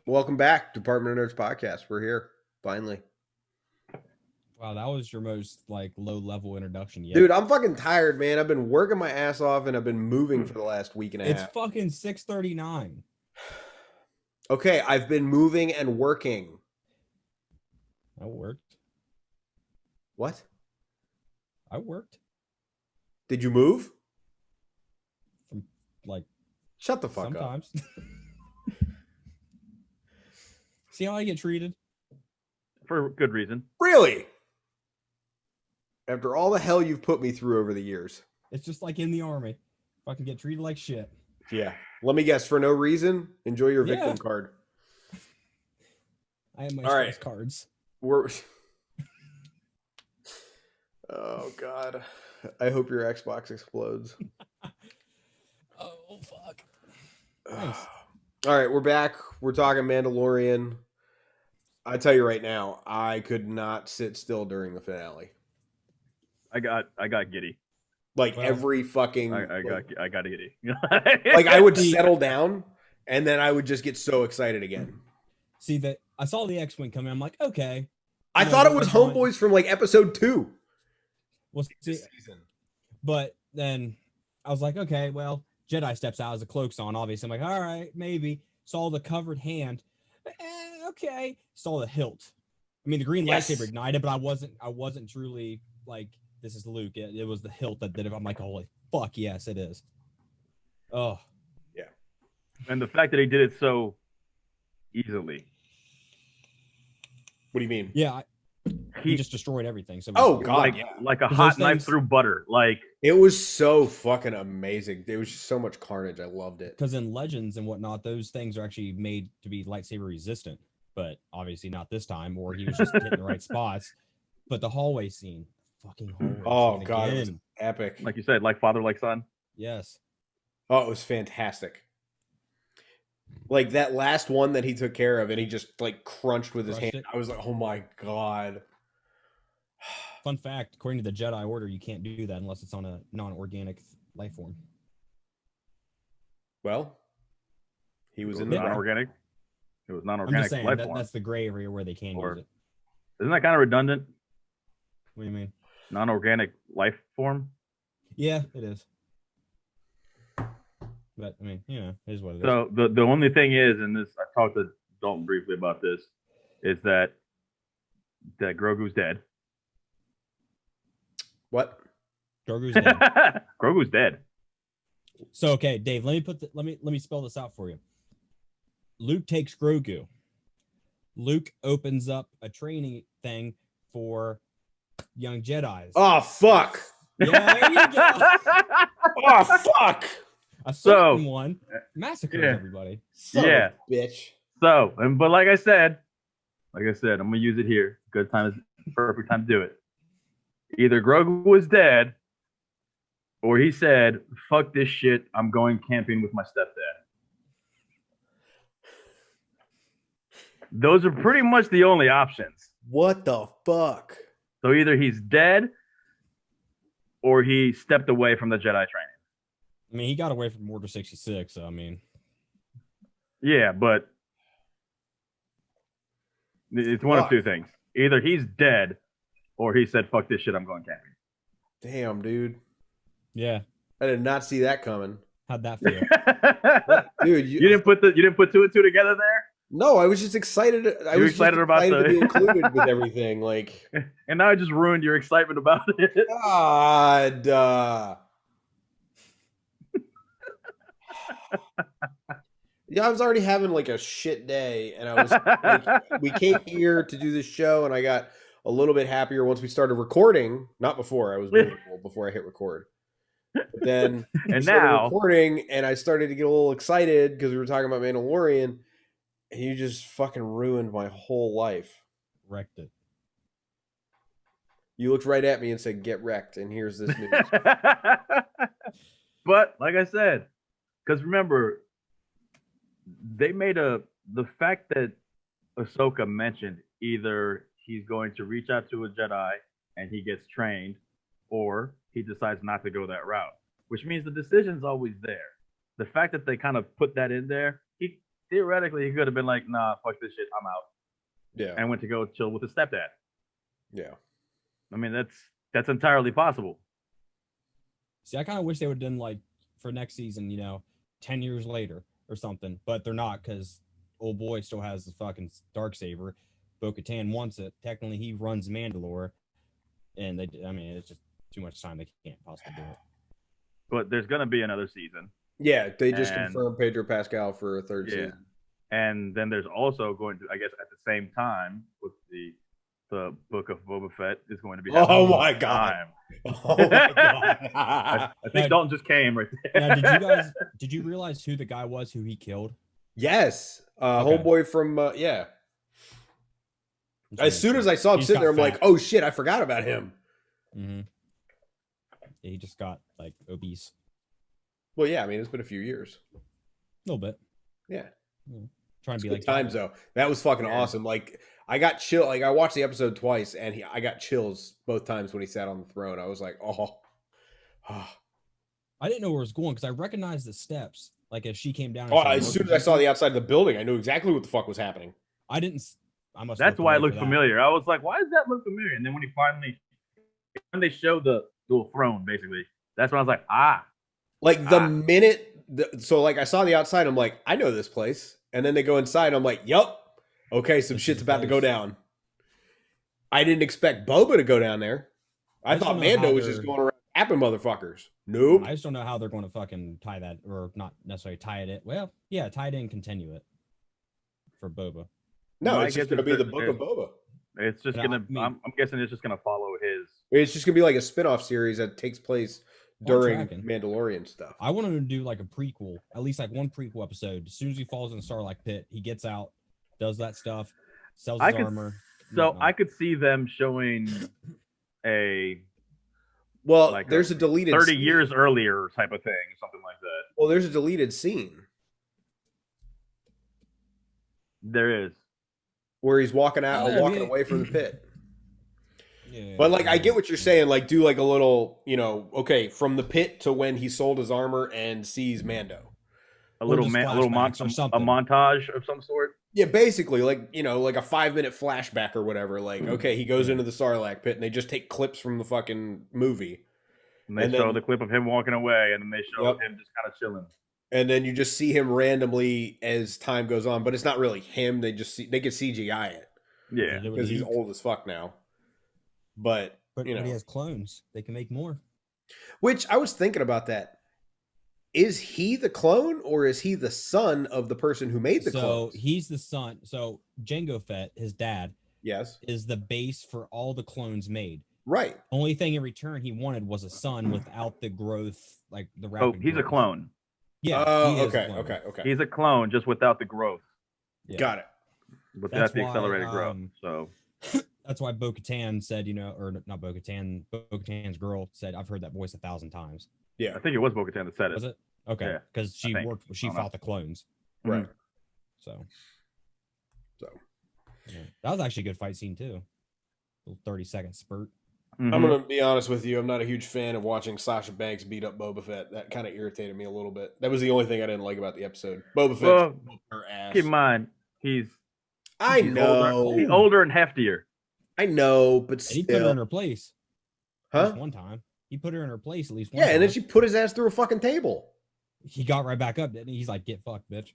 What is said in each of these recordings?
Welcome back, Department of Nerds podcast. We're here finally, Wow, that was your most low level introduction yet. dude. I'm fucking tired, man. I've been working my ass off, and I've been moving for the last week and a It's half. fucking 6:39. Okay, I've been moving and working. I worked. What? I worked Did you move? from like Shut the fuck up. sometimes. See how I get treated? For good reason. Really? After all the hell you've put me through over the years. It's just like in the army. If I can get treated like shit. Yeah. Let me guess. For no reason, enjoy your Yeah. victim card. I have my All stress right. cards. We're. Oh God. I hope your Xbox explodes. Oh fuck. Nice. All right, we're back. We're talking Mandalorian. I tell you right now, I could not sit still during the finale. I got giddy. Like Well, every fucking, I got giddy. like I would settle down, and then I would just get so excited again. See that I saw the X-wing come in. I'm like, okay. I Yeah, thought it what was was Homeboys from like episode 2. Well, see, but then I was like, okay, well, Jedi steps out as a cloak's on. Obviously, I'm like, all right, maybe. Saw the covered hand. Okay. Saw the hilt. I mean, the green Yes. lightsaber ignited, but I wasn't truly like, this is Luke. It was the hilt that did it. I'm like, holy fuck, yes, it is. Oh, And the fact that he did it so easily. What do you mean? yeah. He He just destroyed everything. So Oh, God. like yeah. like a 'Cause hot those knife things- through butter. Like It was so fucking amazing. There was just so much carnage. I loved it. because in Legends and whatnot, those things are actually made to be lightsaber resistant, but obviously not this time. Or he was just hitting the right spots. But the hallway scene, fucking hallway Oh scene God, it was again. epic. you said, like father, like son. Yes. Oh, it was fantastic. Like that last one that he took care of, and he just like crunched with his Crushed hand. it. I was like, oh my God. Fun fact, according to the Jedi Order, you can't do that unless it's on a non-organic life form. Well, he It was was in the ground. non-organic. It was I'm non-organic just saying life that, form. that's the gray area where they can Or- use it. Isn't that kind of redundant? What do you mean? Non-organic life form. Yeah, it is. But I mean, it is what it is. So the only thing is, and this I talked to Dalton briefly about this, is that Grogu's dead. What? Grogu's dead. Grogu's dead. So okay, Dave, let me spell this out for you. Luke takes Grogu. Luke opens up a training thing for young Jedis. Oh fuck! Yeah, there you go. Oh fuck! A So- certain one massacres Yeah. everybody. Son Yeah. of a bitch. So, but like I said, I'm gonna use it here. Good time is perfect time to do it. Either Grogu was dead, or he said, "Fuck this shit. I'm going camping with my stepdad." Those are pretty much the only options. What the fuck? So either he's dead, or he stepped away from the Jedi training. I mean, he got away from Order 66, so I mean, Yeah, but it's one Fuck. of two things. Either he's dead, or he said, "Fuck this shit. I'm going camping." Damn, dude. yeah. I did not see that coming. How'd that feel? Dude, you didn't put two and two together there, No, I was just excited. I You was excited just about excited the- to be included with everything. Like, and now I just ruined your excitement about it. God. Yeah, I was already having like a shit day, and I was like, we came here to do this show, and I got a little bit happier once we started recording. Not before. I was miserable before I hit record. But then we And started now, recording, and I started to get a little excited because we were talking about Mandalorian, and you just fucking ruined my whole life. Wrecked it. You looked right at me and said, "Get wrecked," and here's this news. but like I said, because remember, they made the fact that Ahsoka mentioned either he's going to reach out to a Jedi and he gets trained, or he decides not to go that route, which means the decision's always there. The fact that they kind of put that in there, he theoretically he could have been like, nah, fuck this shit, I'm out. Yeah. And went to go chill with his stepdad. Yeah. I mean, that's entirely possible. See, I kind of wish they would have done like for next season, 10 years later or something, but they're not because old boy still has the fucking Darksaber. Bo-Katan wants it. Technically, he runs Mandalore, and it's just too much time. They can't possibly do it. But there's gonna be another season. Yeah, they just confirmed Pedro Pascal for a third season. And then there's also going to, I guess, at the same time with the Book of Boba Fett is going to be. Oh my god! Oh my god! I think Dalton just came right there. Now, did you realize who the guy was who he killed? Yes, Okay. homeboy from yeah. As soon as I saw him sitting there, I'm like, oh shit, I forgot about him. Mm-hmm. Yeah, he just got like obese. Well, yeah, I mean, it's been a few years. A little bit. Yeah. Trying to be good like times though. That was fucking awesome. Like I got chill. Like I watched the episode twice, and I got chills both times when he sat on the throne. I was like, oh. I didn't know where it was going because I recognized the steps. Like as she came down. Oh, as soon as I saw the outside of the building, I knew exactly what the fuck was happening. I didn't. I must. That's why it looked familiar. I was like, why does that look familiar? And then when they showed the dual throne, basically, that's when I was like, Like the minute. So like I saw the outside, I'm like, I know this place. And then they go inside, I'm like, yup. Okay, some shit's about to go down. I didn't expect Boba to go down there. I thought Mando was just going around tapping motherfuckers. Nope. I just don't know how they're going to fucking tie that, or not necessarily tie it in. Well, yeah, tie it in and continue it for Boba. No, it's just going to be the Book of Boba. It's just going to, I'm guessing it's just going to follow his. It's just going to be like a spin-off series that takes place during Mandalorian stuff. I want him to do like a prequel, at least like one prequel episode. As soon as he falls in the Sarlacc pit, he gets out, does that stuff, sells his armor. So I could see them showing a like there's a deleted 30 years earlier type of thing, something like that. Well, there's a deleted scene. There is. Where he's walking out and walking away from the pit. Yeah, but like I get what you're saying, like do like a little, okay, from the pit to when he sold his armor and sees Mando. A montage of some sort. Yeah, basically, like like a 5-minute flashback or whatever. Like, okay, he goes into the Sarlacc pit, and they just take clips from the fucking movie. And they show the clip of him walking away, and then they show him just kind of chilling. And then you just see him randomly as time goes on, but it's not really him. They just they could CGI it. Yeah, because he's old as fuck now. But he has clones. They can make more. Which I was thinking about that. Is he the clone or is he the son of the person who made the clone? So he's the son. So Jango Fett, his dad, is the base for all the clones made. Right. Only thing in return he wanted was a son without the growth, like the rapid. Oh, he's growth. a clone. Yeah. Okay. He's a clone just without the growth. Yeah. Got it. But that's the accelerated growth. So that's why Bo-Katan said, or not Bo-Katan, Bo-Katan's girl said, I've heard that voice 1,000 times. Yeah. I think it was Bo-Katan that said it. Was it? Okay. Because she fought the clones. Right. So. Yeah. That was actually a good fight scene too. A little 30-second spurt. I'm going to be honest with you. I'm not a huge fan of watching Sasha Banks beat up Boba Fett. That kind of irritated me a little bit. That was the only thing I didn't like about the episode. Boba Fett, her ass. Keep in mind, he's older, older and heftier. I know, but still. He put her in her place. Huh? One time. He put her in her place at least one time. And then she put his ass through a fucking table. He got right back up, didn't he? He's like, get fucked, bitch.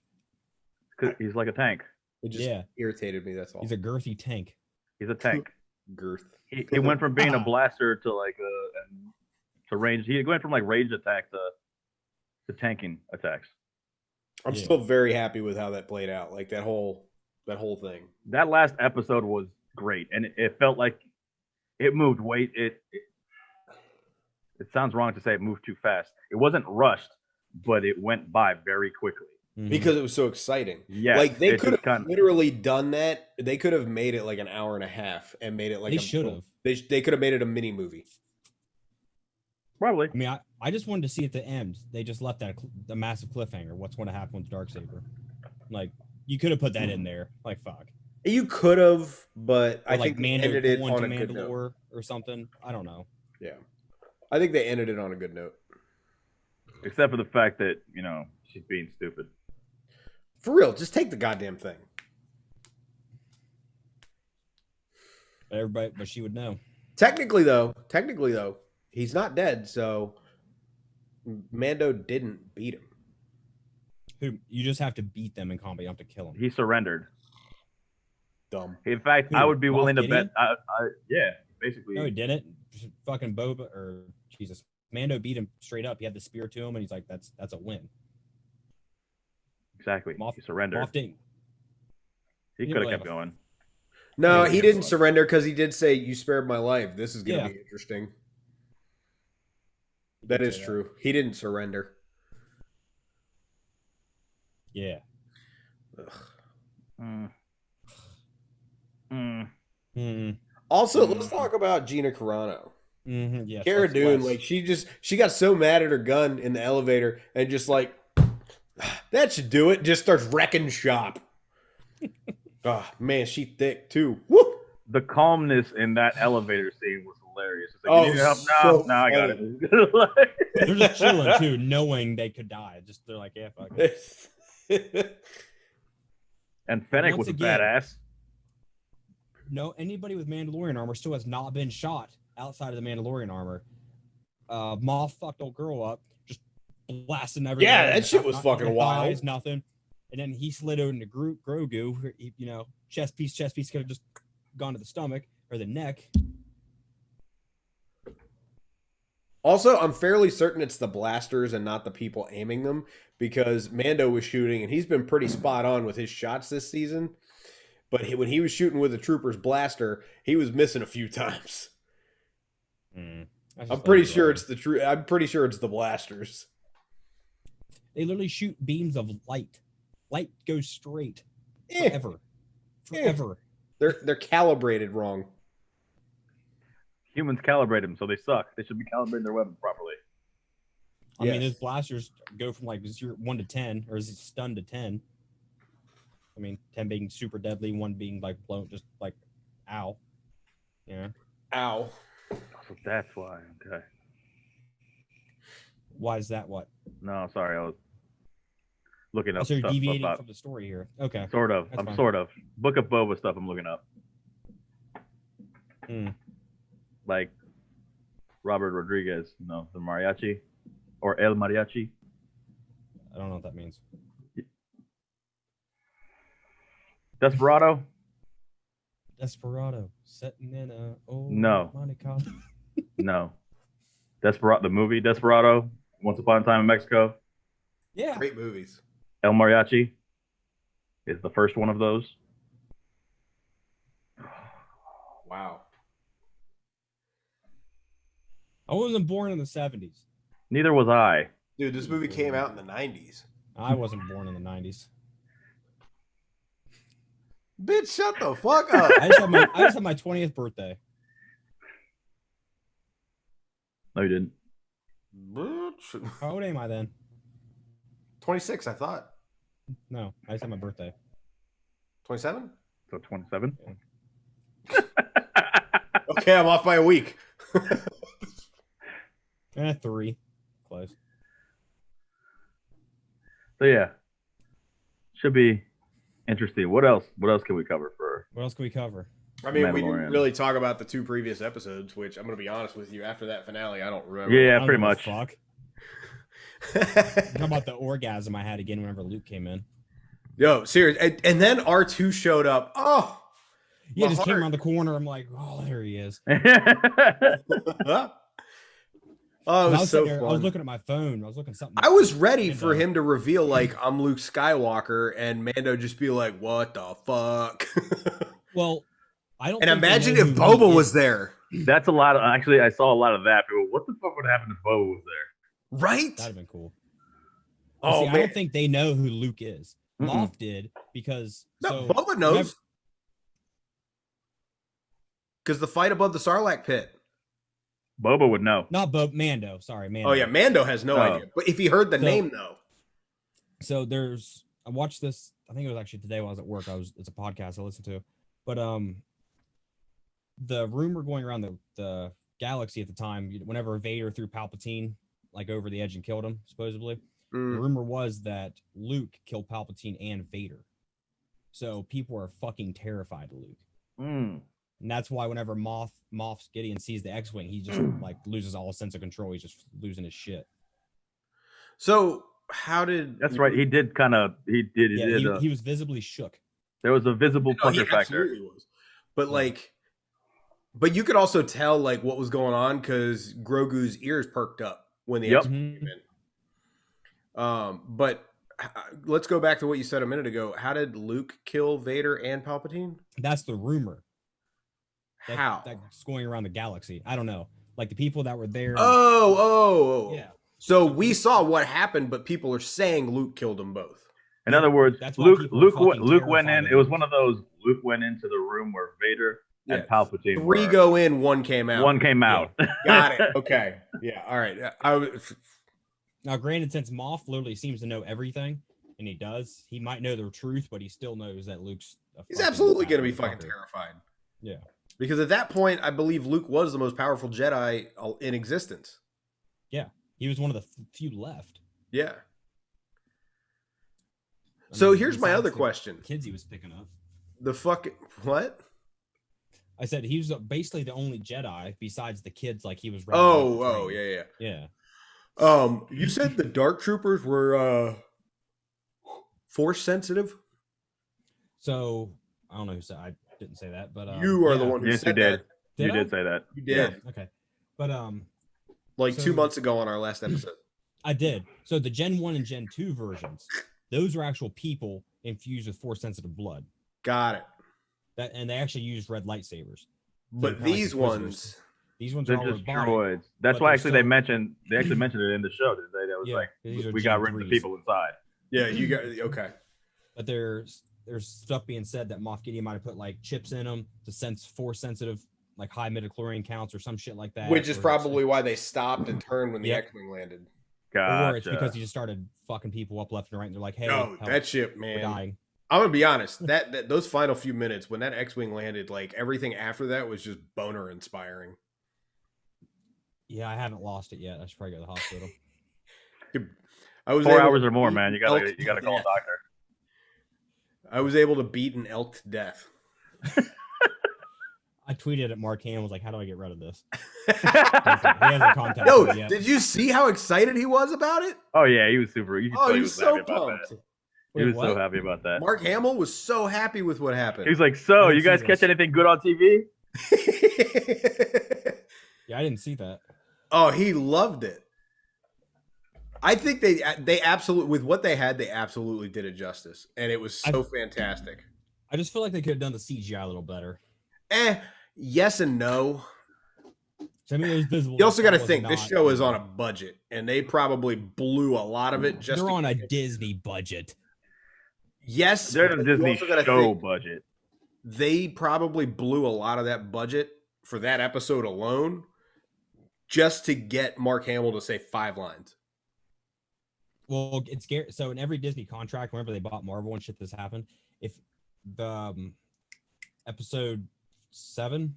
Because he's like a tank. It just irritated me, that's all. He's a girthy tank. He's a tank. Girth. He went from being a blaster to like to range. He went from like range attack to tanking attacks. I'm still very happy with how that played out. Like that whole thing. That last episode was great, and it felt like it moved weight. It sounds wrong to say it moved too fast. It wasn't rushed, but it went by very quickly. Because it was so exciting. Yeah. Like they could have literally done that. They could have made it like an hour and a half and made it like they should have. They could have made it a mini movie. Probably. I mean, I just wanted to see at the end. They just left that the massive cliffhanger. What's going to happen with Darksaber? Like you could have put that in there. Like fuck. You could have, but I think Mando ended it on a good note or something. I don't know. Yeah, I think they ended it on a good note. Except for the fact that she's being stupid. For real, just take the goddamn thing. But she would know. Technically though, he's not dead, so Mando didn't beat him. Who you just have to beat them in combat. You don't have to kill them. He surrendered. Dumb. In fact, Who? I would be Moff willing to Gideon? bet. Yeah, basically. No, he didn't. Fucking Boba or Jesus. Mando beat him straight up. He had the spear to him, and he's like, "That's a win." Exactly. He surrendered. Moff didn't. He could have kept going. No, Yeah, he he didn't was. surrender because he did say, "You spared my life. This is going to be interesting." That is true. He didn't surrender. Yeah. Also, let's talk about Gina Carano. Yeah. Cara Dune, like she got so mad at her gun in the elevator and just like, that should do it. Just starts wrecking shop. Oh man, she thick too. Woo! The calmness in that elevator scene was hilarious. It's like, Oh, you need help? so No, I got it. They're just chilling too, knowing they could die. Just they're like, yeah, fuck it. And Fennec was a badass. No, anybody with Mandalorian armor still has not been shot outside of the Mandalorian armor. Moff fucked old girl up, just blasting everything. Yeah, that shit was fucking wild. Eyes, nothing. And then he slid over into Grogu. You know, chest piece could have just gone to the stomach or the neck. Also, I'm fairly certain it's the blasters and not the people aiming them because Mando was shooting and he's been pretty spot on with his shots this season. But when he was shooting with the trooper's blaster, he was missing a few times. I'm pretty sure it's I'm pretty sure it's the blasters. They literally shoot beams of light. Light goes straight forever. They're calibrated wrong. Humans calibrate them, so they suck. They should be calibrating their weapons properly. I mean, those blasters go from like 1 to 10, or is it stun to 10? I mean, 10 being super deadly, 1 being like blown, just like, ow. Yeah. Ow. So that's why. Okay. Why is that what? No, sorry. I was looking up So you're stuff deviating about, from the story here. Okay. Sort of. That's fine. Sort of. Book of Boba stuff I'm looking up. Like Robert Rodriguez, the mariachi. Or El Mariachi. I don't know what that means. Desperado? Sitting in a old No. Monte Carlo. No. Desperado, the movie Desperado, Once Upon a Time in Mexico. Yeah. Great movies. El Mariachi is the first one of those. Wow. I wasn't born in the 70s. Neither was I. Dude, this movie came out in the 90s. I wasn't born in the 90s. Bitch, shut the fuck up. I just had my 20th birthday. No, you didn't. Bitch. How old am I then? 26, I thought. No, I just had my birthday. 27? So 27? Okay, I'm off by a week. 3. Close. So yeah. Should be interesting. What else? What else can we cover for? What else can we cover? I mean, we didn't really talk about the 2 previous episodes, which I'm going to be honest with you, after that finale, I don't remember. Yeah, pretty much. Fuck. How about the orgasm I had again whenever Luke came in? Yo, serious. And then R2 showed up. Oh. Yeah, just came around the corner. I'm like, oh, there he is. Oh, it was so fun. I was looking at my phone. I was looking at something. I was ready for him to reveal, like, I'm Luke Skywalker, and Mando just be like, what the fuck? Well, I don't. And imagine if Boba was there. That's a lot of. Actually, I saw a lot of that. People, what the fuck would happen if Boba was there? Right? That'd have been cool. Oh, man. I don't think they know who Luke is. Moff did because Boba knows. Because the fight above the Sarlacc pit. Boba would know. Not Mando. Sorry, Mando. Oh yeah, Mando has no idea. But if he heard the name, though. So I watched this. I think it was actually today while I was at work. It's a podcast I listened to, but the rumor going around the galaxy at the time, whenever Vader threw Palpatine like over the edge and killed him, supposedly, The rumor was that Luke killed Palpatine and Vader. So people are fucking terrified of Luke. Mm. And that's why whenever Moff Gideon sees the X-Wing, he just like loses all sense of control. He's just losing his shit. So how did... That's right. He did. He was visibly shook. There was a visible pucker factor. Absolutely was. But like, but you could also tell like what was going on because Grogu's ears perked up when the X-Wing came in. But let's go back to what you said a minute ago. How did Luke kill Vader and Palpatine? That's the rumor. How? That's going around the galaxy. I don't know. Like the people that were there. Oh. Yeah. So we saw what happened, but people are saying Luke killed them both. In other words, Luke went in. It was one of those. Luke went into the room where Vader and Palpatine 3 go in, 1 came out. 1 came out. Yeah. Got it. Okay. Yeah. All right. Now, granted, since Moff literally seems to know everything, and he does, he might know the truth, but he still knows that he's absolutely going to be fucking terrified. Yeah. Because at that point, I believe Luke was the most powerful Jedi in existence. Yeah. He was one of the few left. Yeah. So here's my other question. Kids he was picking up. The fucking... What? I said he was basically the only Jedi besides the kids like he was... Yeah. You said the Dark Troopers were force sensitive? So, I don't know who said... I didn't say that, but... you are the one who said that. You did say that. You did. Yeah. Okay. But, like 2 months ago on our last episode. I did. So the Gen 1 and Gen 2 versions, those were actual people infused with force-sensitive blood. Got it. And they actually used red lightsabers. But so these ones... These ones are all just droids. That's why actually they mentioned it in the show today. That was like we got rid of the people inside. Yeah, you got okay. But there's stuff being said that Moff Gideon might have put like chips in them to sense force sensitive, like high midichlorian counts or some shit like that. Which is probably why they stopped and turned when the X-Wing landed. Or it's because he just started fucking people up left and right, and they're like, "Hey, no, that shit, man, we're dying." I'm gonna be honest. That those final few minutes when that X-Wing landed, like everything after that was just boner inspiring. Yeah, I haven't lost it yet. I should probably go to the hospital. I was 4 hours or more, man. You gotta call a doctor. I was able to beat an elk to death. I tweeted at Mark Hamill, was like, "How do I get rid of this?" He hasn't contacted me yet. Did you see how excited he was about it? Oh yeah, he was super. He was so pumped. He was so happy about that. Mark Hamill was so happy with what happened. He's like, "So, you guys catch anything good on TV?" Yeah, I didn't see that. Oh, he loved it. I think they absolutely, with what they had, they absolutely did it justice, and it was so fantastic. I just feel like they could have done the CGI a little better. Yes and no. So, I mean, it was visible. You also got to think this show is on a budget, and they probably blew a lot of it. They're on a Disney budget. Yes, they're on a Disney show budget. They probably blew a lot of that budget for that episode alone, just to get Mark Hamill to say 5 lines. Well, it's scary. So in every Disney contract, whenever they bought Marvel and shit, this happened. If the episode 7,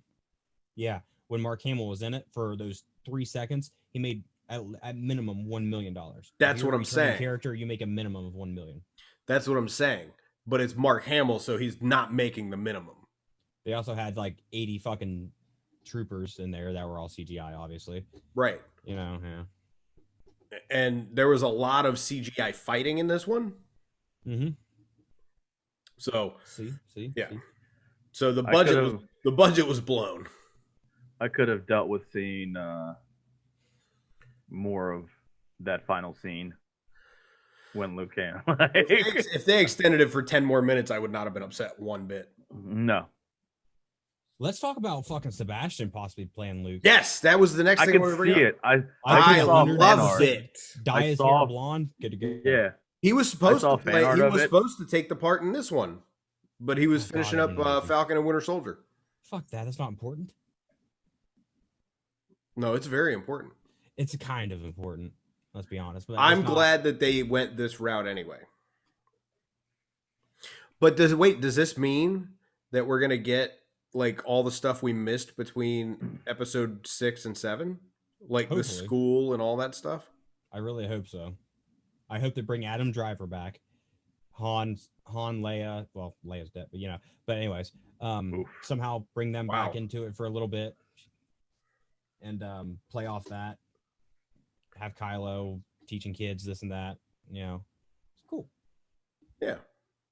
when Mark Hamill was in it for those 3 seconds, he made at minimum $1 million. That's what I'm saying. Character, you make a minimum of $1 million. That's what I'm saying. But it's Mark Hamill, so he's not making the minimum. They also had like 80 fucking troopers in there that were all CGI, obviously. Right. You know, And there was a lot of CGI fighting in this one. Mm-hmm. So see. So the budget was blown. I could have dealt with seeing more of that final scene when Luke came. If they extended it for 10 more minutes, I would not have been upset one bit. No. Let's talk about fucking Sebastian possibly playing Luke. Yes, that was the next thing. I could see it. I love it. Dye his hair blonde. Good to go. Yeah. He was supposed to play. He was supposed to take the part in this one, but he was finishing up Falcon and Winter Soldier. Fuck that. That's not important. No, it's very important. It's kind of important. Let's be honest. But I'm glad that they went this route anyway. But does this mean that we're gonna get like all the stuff we missed between episode 6 and 7, like the school and all that stuff? I really hope so. I hope they bring Adam Driver back. Han, Leia. Well, Leia's dead, but But anyways, somehow bring them back into it for a little bit, and play off that. Have Kylo teaching kids this and that. It's cool. Yeah.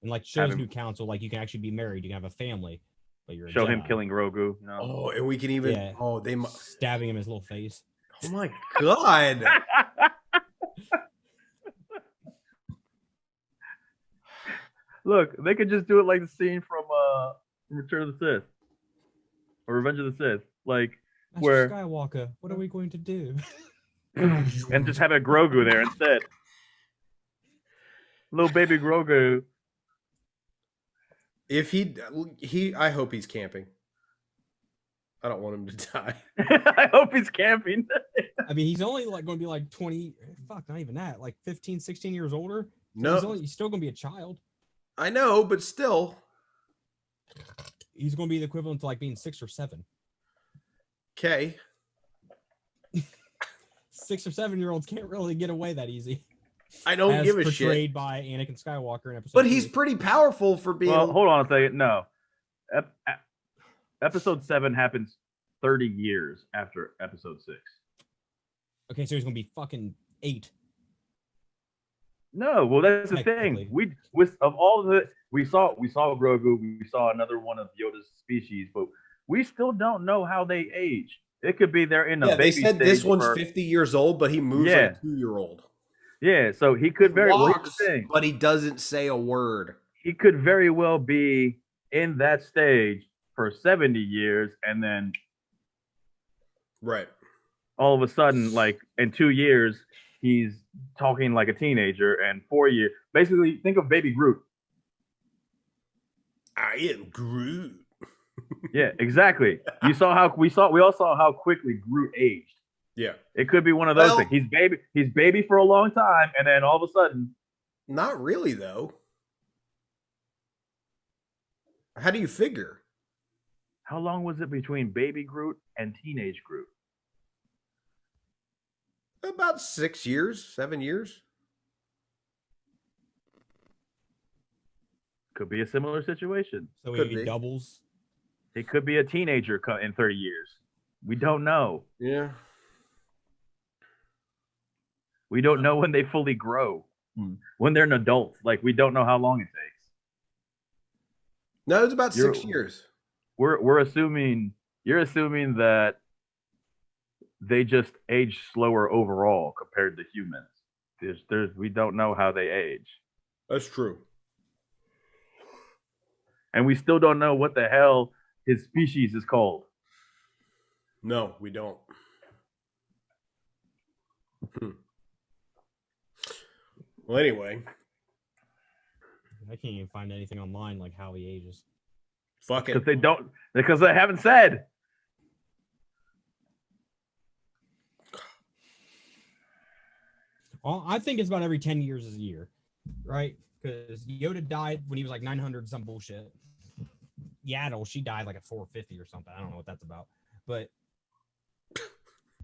And like shows new council, like you can actually be married, you can have a family, but you're a show Jedi. him killing Grogu. No. Oh, and we can even they stabbing him in his little face. Oh my god. Look, they could just do it like the scene from Return of the Sith or Revenge of the Sith, like Master where Skywalker, what are we going to do? and just have a Grogu there instead. Little baby Grogu. If I hope he's camping. I don't want him to die. I hope he's camping. I mean, he's only like going to be like 20, not even that, like 15, 16 years older. So no, he's still going to be a child. I know, but still. He's going to be the equivalent to like being 6 or 7. Okay. 6 or 7-year-olds can't really get away that easy. I don't give a shit. Portrayed by Anakin Skywalker in episode But 3. he's pretty powerful for being. Well, hold on a second. No. Episode 7 happens 30 years after episode 6. Okay, so he's going to be fucking 8. No, well, that's the thing. We saw Grogu, we saw another one of Yoda's species, but we still don't know how they age. It could be they're in a baby they said stage this one's 50 years old, but he moves like a 2-year-old. Yeah, so he could very well, but he doesn't say a word. He could very well be in that stage for 70 years, and then all of a sudden, like in 2 years, he's talking like a teenager, and 4 years. Basically, think of Baby Groot. I am Groot. Yeah, exactly. We all saw how quickly Groot aged. Yeah. It could be one of those things. He's baby for a long time, and then all of a sudden. Not really, though. How do you figure? How long was it between baby Groot and teenage Groot? About 6 years, 7 years. Could be a similar situation. So he doubles. It could be a teenager in 30 years. We don't know. Yeah. We don't know when they fully grow. When they're an adult. Like, we don't know how long it takes. No, it's about 6 years. We're assuming you're assuming that they just age slower overall compared to humans. We don't know how they age. That's true. And we still don't know what the hell his species is called. No, we don't. Well, anyway. I can't even find anything online like how he ages. Fuck it. Because they haven't said. Well, I think it's about every 10 years is a year, right? Because Yoda died when he was like 900 some bullshit. Yaddle, she died like at 450 or something. I don't know what that's about, but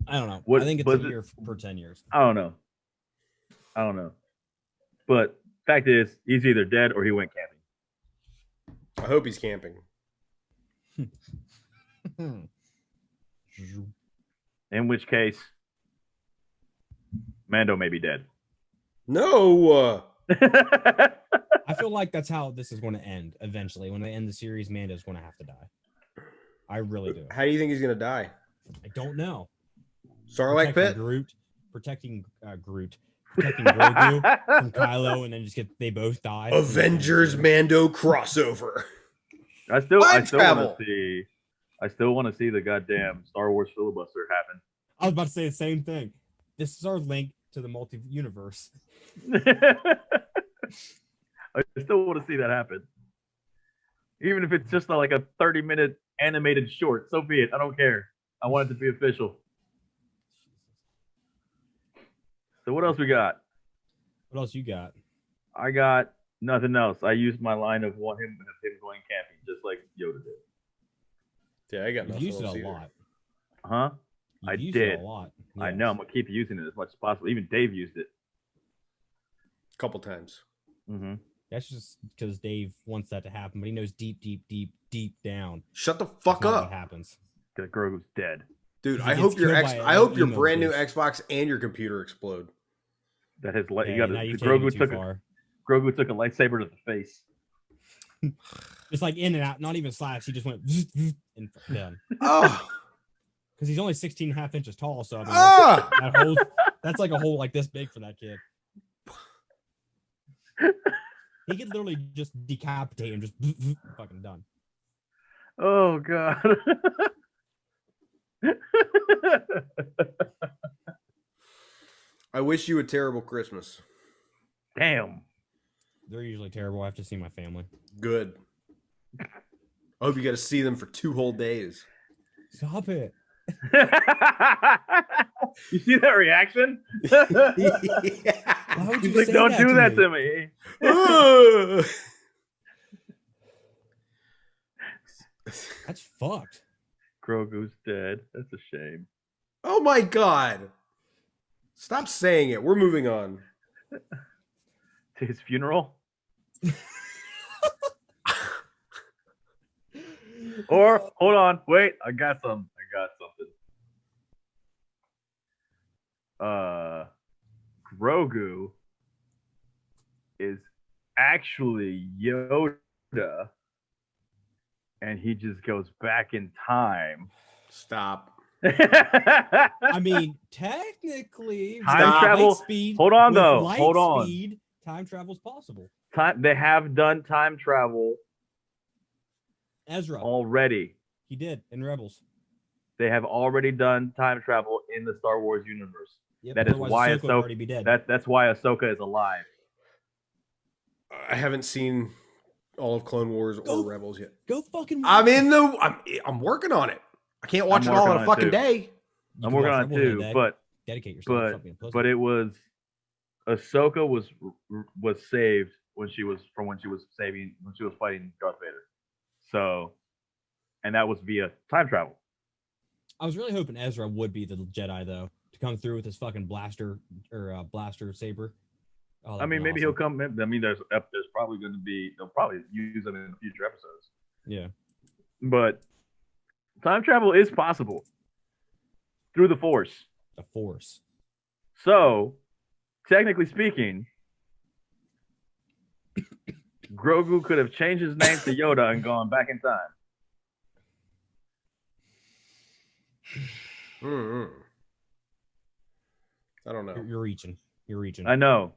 I don't know. I think it's a year per 10 years. I don't know. But fact is, he's either dead or he went camping. I hope he's camping. In which case, Mando may be dead. No. I feel like that's how this is going to end eventually. When they end the series, Mando's going to have to die. I really do. How do you think he's going to die? I don't know. Sarlacc pit? Protecting Groot. Protecting Grogu from Kylo, and then they both die. Avengers Mando crossover. I still want to see the goddamn Star Wars filibuster happen. I was about to say the same thing. This is our link to the multi-universe. I still want to see that happen. Even if it's just like a 30-minute animated short, so be it. I don't care. I want it to be official. So what else we got? What else you got? I got nothing else. I used my line of him going camping, just like Yoda did. Yeah, I got nothing You've used else it a either. lot. Huh? I did. It a lot. Yes. I know. I'm gonna keep using it as much as possible. Even Dave used it. couple times. Mm-hmm. That's just because Dave wants that to happen, but he knows deep down. Shut the fuck up. What happens? Because Grogu's dead. Dude, He I gets hope your killed by I a hope your emo brand new bitch. Xbox and your computer explode. That his light. Yeah, now you've taken it too far. Grogu took a lightsaber to the face. Just like in and out, not even slash. He just went and done. Oh, Because he's only 16 and a half inches tall, so I mean, that's like a hole like this big for that kid. He could literally just decapitate him, just fucking done. Oh god. I wish you a terrible Christmas. Damn. They're usually terrible. I have to see my family. Good. I hope you got to see them for 2 whole days. Stop it. You see that reaction? Yeah. Why would He's you like, say don't that do to that me? to me. That's fucked. Grogu's dead. That's a shame. Oh my god. Stop saying it. We're moving on. To his funeral? Or hold on, wait, I got something. Grogu is actually Yoda, and he just goes back in time. Stop. I mean, technically, Time with travel- light speed, hold on, with though. light Hold on. Speed, time travel's possible. They have done time travel Ezra, already. he did in Rebels. They have already done time travel in the Star Wars universe. Yep, That is otherwise why Ahsoka would already be dead. That's why Ahsoka is alive. I haven't seen all of Clone Wars Go- or Rebels yet. Go fucking. I'm working on it. I can't watch it all in a fucking day. I'm working on it too, but dedicate yourself. Stop being a pussy. but it was Ahsoka was saved when she was fighting Darth Vader. So, and that was via time travel. I was really hoping Ezra would be the Jedi though, to come through with his fucking blaster or blaster saber. Oh, I mean, maybe awesome. he'll come in. I mean, there's probably going to be, they'll probably use him in future episodes. Yeah. But time travel is possible through the Force. The Force. So, technically speaking, Grogu could have changed his name to Yoda and gone back in time. Mm-hmm. I don't know. You're reaching. You're reaching. I know,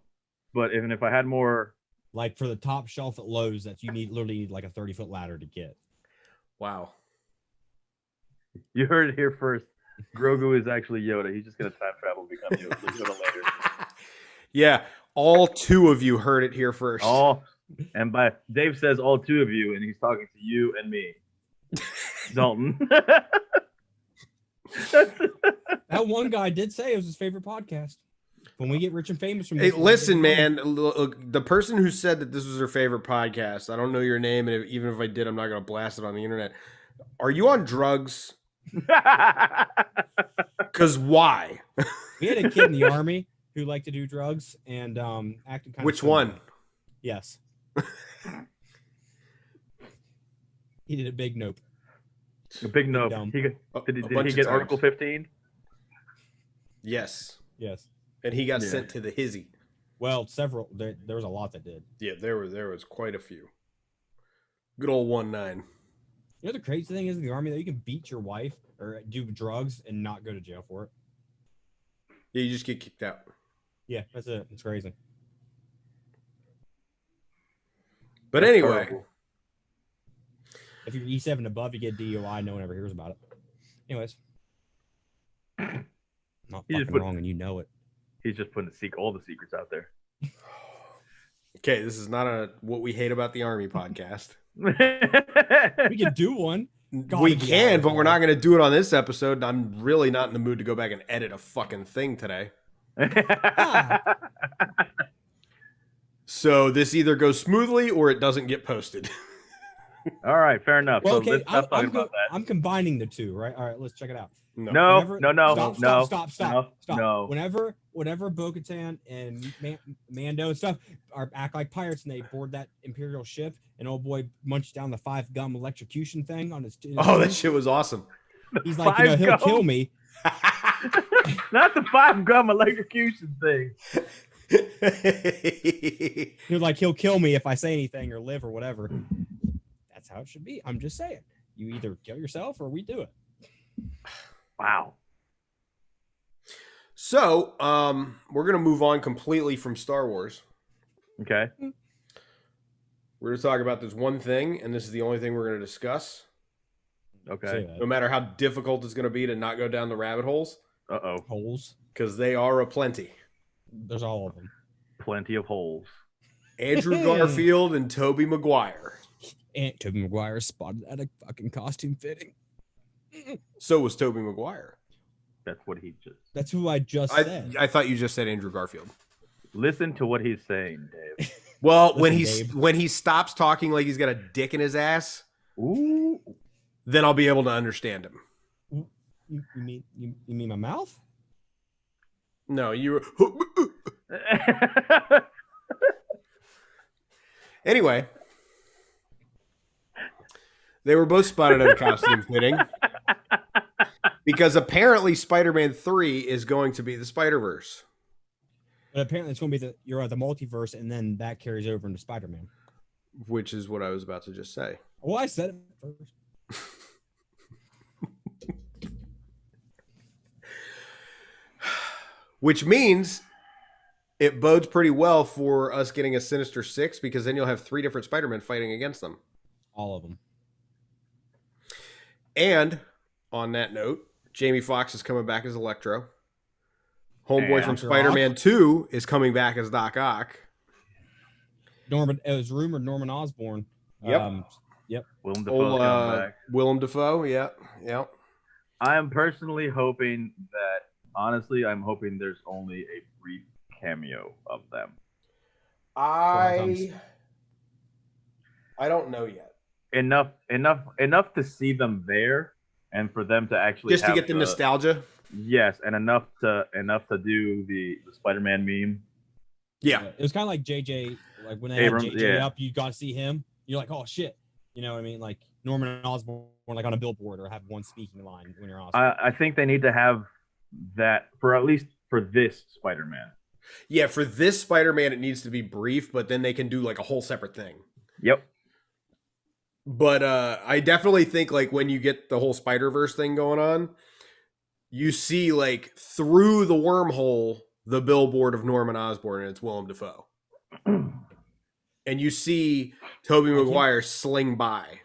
but even if I had more, Like for the top shelf at Lowe's, that you literally need like a 30-foot ladder to get. Wow. you heard it here first. Grogu is actually Yoda. He's just gonna time travel and become Yoda later. Yeah, all 2 of you heard it here first. And by Dave says all 2 of you, and he's talking to you and me, Dalton. That one guy did say it was his favorite podcast. When we get rich and famous from Hey, this, listen, man. Look, the person who said that this was her favorite podcast, I don't know your name, and even if I did, I'm not going to blast it on the internet. Are you on drugs? Because why? we had a kid in the army who liked to do drugs and acted kind of. Which one? Yes. He did a big nope. A big nope. Dumb. Did bunch he of get times. Article 15? Yes. And he got sent to the hizzy. Well, several. There was a lot that did. Yeah, there was quite a few. Good old 1-9. You know the crazy thing is in the army that you can beat your wife or do drugs and not go to jail for it. Yeah, you just get kicked out. Yeah, that's it. It's crazy. But That's anyway, horrible. If you're E7 above, you get DUI. No one ever hears about it. Anyways, not You just fucking put- wrong, and you know it. He's just putting all the secrets out there. okay, this is not a what we hate about the Army podcast. We could do one. Gotta We be can, hours but we're long. not going to do it on this episode. I'm really not in the mood to go back and edit a fucking thing today. So this either goes smoothly or it doesn't get posted. All right, fair enough. Well, So okay, let's stop talking about that. I'm combining the two, right? All right, let's check it out. No, Stop. Whenever Bo-Katan and Mando and stuff act like pirates and they board that Imperial ship, and old boy munched down the 5-gum electrocution thing on his that shit was awesome. He's like, he'll kill me. Not the 5-gum electrocution thing. He was like, he'll kill me if I say anything or live or whatever. That's how it should be. I'm just saying. You either kill yourself or we do it. Wow. So, we're going to move on completely from Star Wars. Okay. We're going to talk about this one thing, and this is the only thing we're going to discuss. Okay. No matter how difficult it's going to be to not go down the rabbit holes. Uh-oh. Holes? Because they are aplenty. There's all of them. Plenty of holes. Andrew Garfield and Tobey Maguire. And Tobey Maguire spotted at a fucking costume fitting. So was Tobey Maguire. That's what he just... That's who I just said. I thought you just said Andrew Garfield. Listen to what he's saying, Dave. Well, when he stops talking like he's got a dick in his ass, ooh, then I'll be able to understand him. You mean my mouth? No, you. Anyway, they were both spotted at a costume fitting because apparently Spider-Man 3 is going to be the Spider-Verse. But apparently it's going to be the multiverse, and then that carries over into Spider-Man. Which is what I was about to just say. Well, I said it first. Which means it bodes pretty well for us getting a Sinister Six, because then you'll have 3 different Spider-Men fighting against them. All of them. And on that note, Jamie Foxx is coming back as Electro. Homeboy from Spider-Man 2 is coming back as Doc Ock. It was rumored Norman Osborn. Yep. Yep. Willem Dafoe's coming back. Willem Dafoe, yeah. I am personally hoping that, honestly, I'm hoping there's only a brief cameo of them. I don't know yet. Enough to see them there, and for them to actually just to get the nostalgia. Yes, and enough to do the Spider-Man meme. Yeah, it was kind of like JJ. Like when they Abrams, had JJ up, you got to see him. You're like, oh shit, you know what I mean? Like Norman Osborn, like on a billboard, or have one speaking line when you're Osborn. I think they need to have that for at least for this Spider-Man. Yeah, for this Spider-Man, it needs to be brief, but then they can do like a whole separate thing. Yep. But I definitely think like when you get the whole Spider-Verse thing going on, you see like through the wormhole the billboard of Norman Osborn, and it's Willem Dafoe. And you see Tobey Maguire sling by.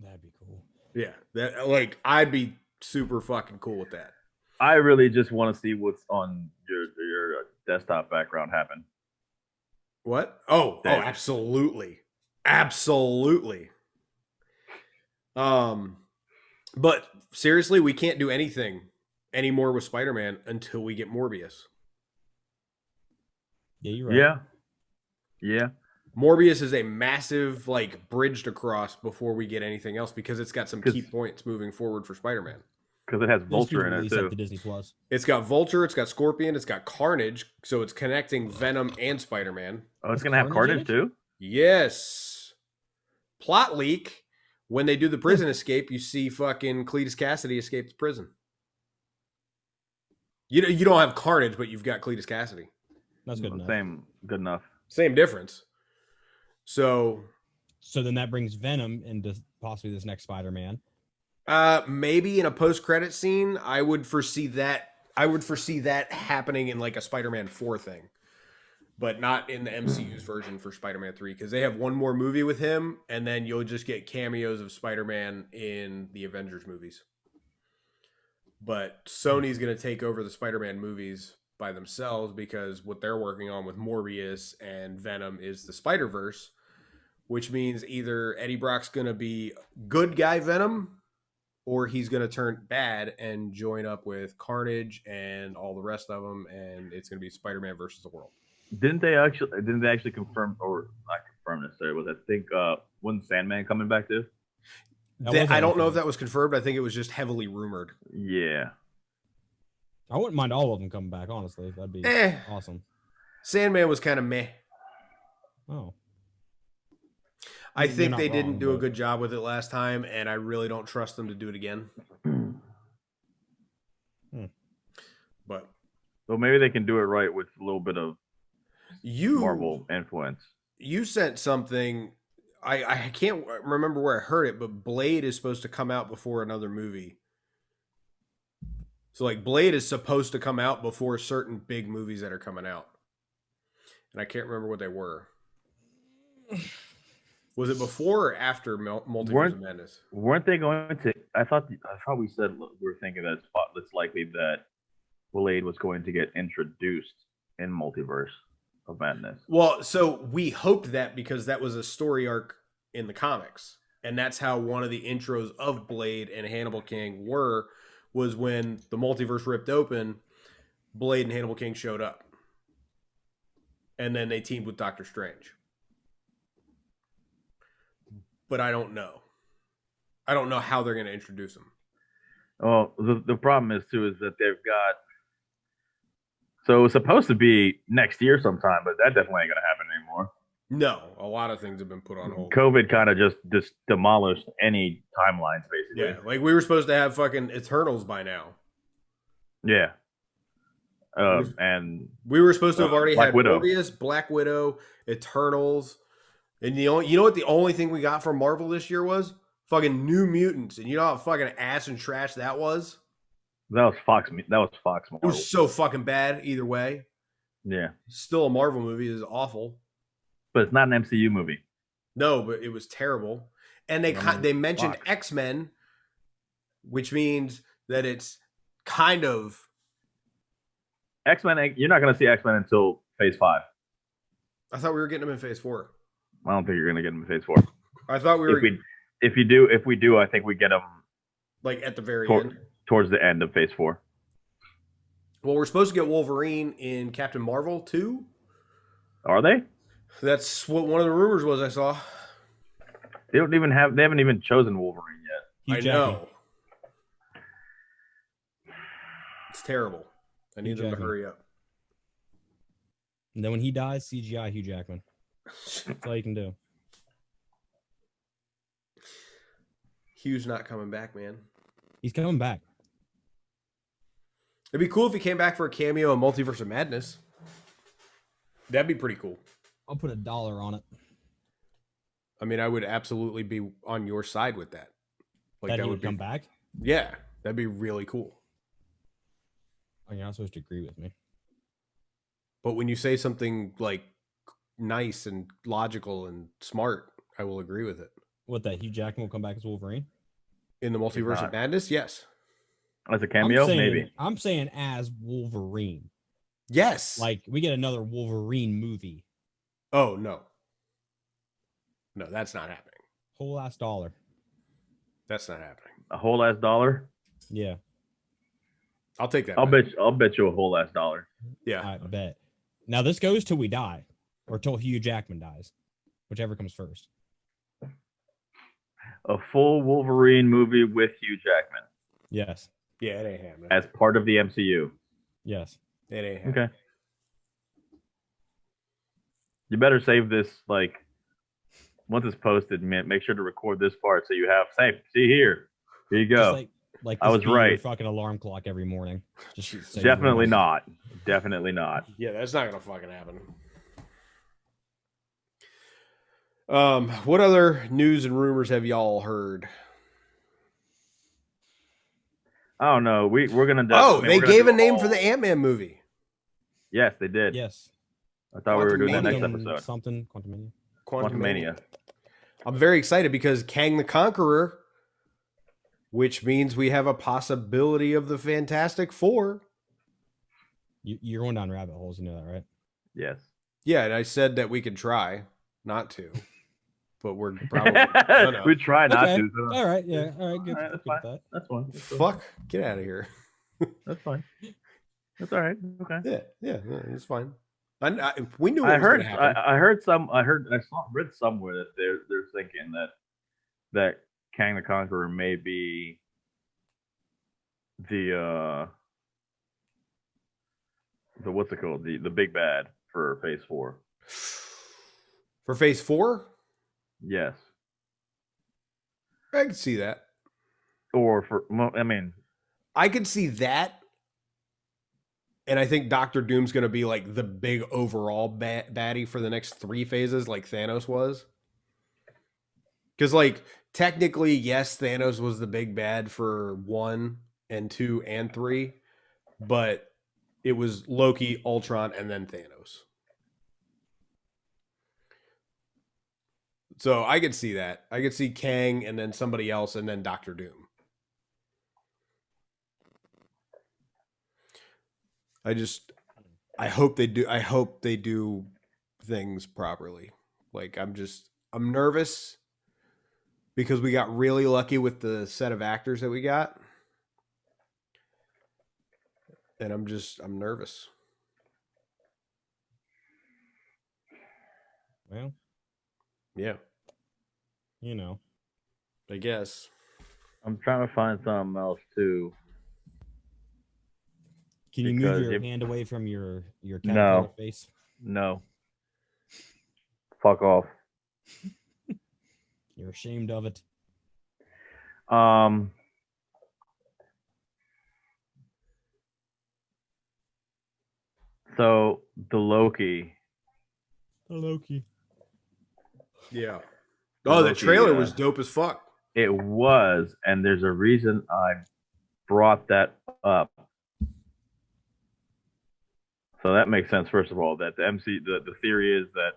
That'd be cool. Yeah, that like I'd be super fucking cool with that. I really just want to see what's on your desktop background happen. What? Oh, absolutely. Absolutely. But seriously, we can't do anything anymore with Spider-Man until we get Morbius. Yeah, you're right. Yeah. Morbius is a massive like bridge to cross before we get anything else, because it's got some key points moving forward for Spider-Man. Because it has Vulture in it too. The Disney Plus. It's got Vulture, it's got Scorpion, it's got Carnage, so it's connecting Venom and Spider-Man. Oh, it's gonna have Carnage too? Yes. Plot leak. When they do the prison escape, you see fucking Cletus Cassidy escape the prison. You don't have Carnage, but you've got Cletus Cassidy. That's good enough. Good enough. Same difference. So then that brings Venom into possibly this next Spider-Man. Maybe in a post-credit scene, I would foresee that happening in like a Spider-Man 4 thing, but not in the MCU's version for Spider-Man 3, because they have one more movie with him, and then you'll just get cameos of Spider-Man in the Avengers movies. But Sony's going to take over the Spider-Man movies by themselves, because what they're working on with Morbius and Venom is the Spider-Verse, which means either Eddie Brock's going to be good guy Venom, or he's going to turn bad and join up with Carnage and all the rest of them, and it's going to be Spider-Man versus the world. Didn't they actually confirm, or not confirmed necessarily. Was I think wasn't Sandman coming back too? I don't know if that was confirmed. I think it was just heavily rumored. Yeah. I wouldn't mind all of them coming back, honestly. That'd be awesome. Sandman was kind of meh. Oh. I think they didn't do a good job with it last time, and I really don't trust them to do it again. But so maybe they can do it right with a little bit of Marvel influence. You sent something. I can't remember where I heard it, but Blade is supposed to come out before another movie. So like Blade is supposed to come out before certain big movies that are coming out. And I can't remember what they were. Was it before or after Multiverse of Madness? Weren't they going to? I thought we said we were thinking that it's likely that Blade was going to get introduced in Multiverse of Madness. Well, so we hoped that because that was a story arc in the comics, and that's how one of the intros of Blade and Hannibal King was when the multiverse ripped open. Blade and Hannibal King showed up, and then they teamed with Doctor Strange. But I don't know. I don't know how they're going to introduce him. Oh, the problem is that they've got. So it's supposed to be next year sometime, but that definitely ain't going to happen anymore. No, a lot of things have been put on hold. COVID kind of just demolished any timelines, basically. Yeah, like we were supposed to have fucking Eternals by now. Yeah. And we were supposed to have already had Widow. Morbius, Black Widow, Eternals. And you know what the only thing we got from Marvel this year was? Fucking New Mutants. And you know how fucking ass and trash that was? That was Fox Marvel. It was so fucking bad either way. Yeah. Still a Marvel movie. Is awful. But it's not an MCU movie. No, but it was terrible. And they mentioned X-Men, which means that it's kind of... X-Men, you're not going to see X-Men until Phase 5. I thought we were getting them in Phase 4. I don't think you're going to get them in Phase 4. I thought we were... If we do, I think we get them... Like at the very end? Towards the end of Phase 4. Well, we're supposed to get Wolverine in Captain Marvel too. Are they? That's what one of the rumors was I saw. They haven't even chosen Wolverine yet. I know. It's terrible. I need them to hurry up. And then when he dies, CGI Hugh Jackman. That's all you can do. Hugh's not coming back, man. He's coming back. It'd be cool if he came back for a cameo in Multiverse of Madness. That'd be pretty cool. I'll put $1 on it. I mean, I would absolutely be on your side with that. Like that he would come back? Yeah, that'd be really cool. Oh, you're not supposed to agree with me. But when you say something like nice and logical and smart, I will agree with it. What, that Hugh Jackman will come back as Wolverine? In the Multiverse of Madness? Yes. As a cameo? Maybe. I'm saying as Wolverine. Yes. Like, we get another Wolverine movie. Oh, no. No, that's not happening. Whole ass $1. That's not happening. A whole ass $1? Yeah. I'll take that. I'll bet you a whole ass $1. Yeah. I bet. Now, this goes till we die. Or till Hugh Jackman dies. Whichever comes first. A full Wolverine movie with Hugh Jackman. Yes. Yeah, it ain't happening. As part of the MCU. Yes. It ain't happening. Okay. You better save this, like, once it's posted, man, make sure to record this part so you have, see here. Here you go. Like I was right. Your fucking alarm clock every morning. Just Definitely not. Definitely not. Yeah, that's not gonna fucking happen. What other news and rumors have y'all heard? I don't know. We're gonna. They gave a name for the Ant-Man movie. Yes, they did. Yes. I thought we were doing that next episode. Something Quantumania. Quantumania. I'm very excited because Kang the Conqueror, which means we have a possibility of the Fantastic Four. You're going down rabbit holes, you know that, right? Yes. Yeah, and I said that we could try not to, but we're probably we try not to. So. All right, yeah, all right, good. All right, that's fine. That's fine. Fuck, get out of here. That's fine. That's all right. Okay. Yeah, it's fine. We knew I it was going heard to happen. read somewhere that they're thinking that Kang the Conqueror may be the what's it called, the big bad for Phase 4. For Phase 4? Yes. I can see that. Or for, I mean, I could see that. And I think Doctor Doom's going to be like the big overall baddie for the next 3 phases, like Thanos was. Because, like, technically, yes, Thanos was the big bad for 1 and 2 and 3, but it was Loki, Ultron, and then Thanos. So I could see that. I could see Kang and then somebody else and then Doctor Doom. I hope they do things properly. Like, I'm nervous because we got really lucky with the set of actors that we got. And I'm nervous. Well, yeah. You know. I guess. I'm trying to find something else too. Can you move your hand away from your caterpillar face? No. Fuck off. You're ashamed of it. So the Loki. Yeah. Oh, the trailer was dope as fuck. It was, and there's a reason I brought that up. So that makes sense. First of all, that the theory is that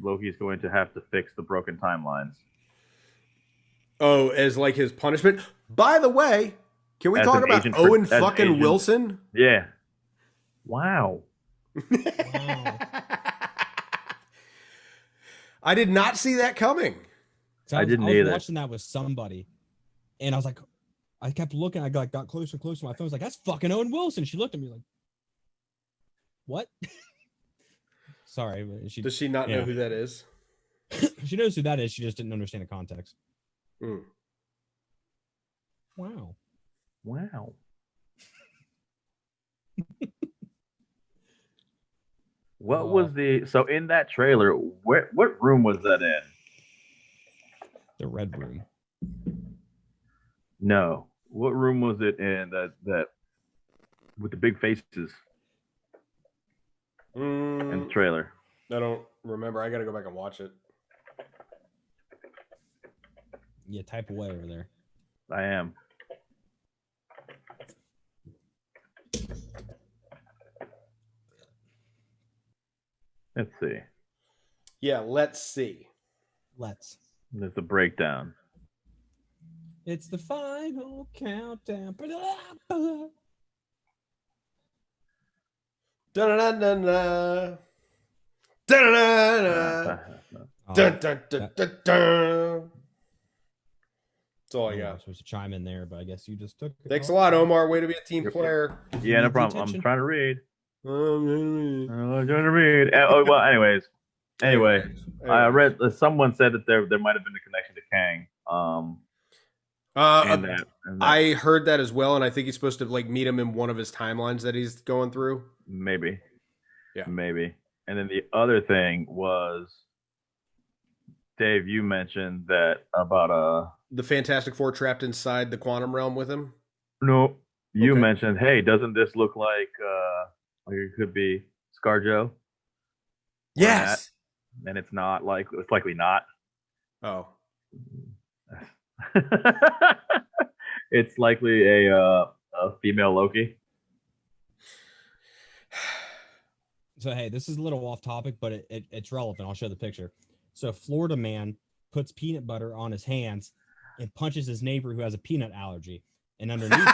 Loki's going to have to fix the broken timelines. Oh, as like his punishment. By the way, can we talk about Owen fucking Wilson? Yeah. Wow. I did not see that coming. I didn't either. I was watching that with somebody, and I was like, I kept looking. I got closer and closer to my phone. I was like, that's fucking Owen Wilson. She looked at me like, what? Sorry. Does she not know who that is? She knows who that is. She just didn't understand the context. Mm. Wow. What was so in that trailer, what room was that in? The red room. No. What room was it in that with the big faces? In the trailer. I don't remember. I gotta go back and watch it. Yeah, type away over there. I am. Let's see. Yeah, let's see. There's the breakdown. It's the final countdown. Da-da-da-da-da. Da-da-da-da. Dun-dun-dun-dun-dun. That's all I got. I'm supposed to chime in there, but I guess you just took it. Thanks a lot, Omar. Way to be a team player. Yeah, no problem. I'm trying to read. I'm trying to read. Oh, well, anyway, I read someone said that there might have been a connection to Kang. I heard that as well, and I think he's supposed to like meet him in one of his timelines that he's going through. Maybe. Yeah. Maybe. And then the other thing was, Dave, you mentioned that about the Fantastic Four trapped inside the quantum realm with him. No, you mentioned, hey, doesn't this look like it could be ScarJo? Yes. And it's not it's likely not. Oh. It's likely a female Loki. So hey, this is a little off topic, but it's relevant. I'll show the picture. So Florida man puts peanut butter on his hands and punches his neighbor who has a peanut allergy. And underneath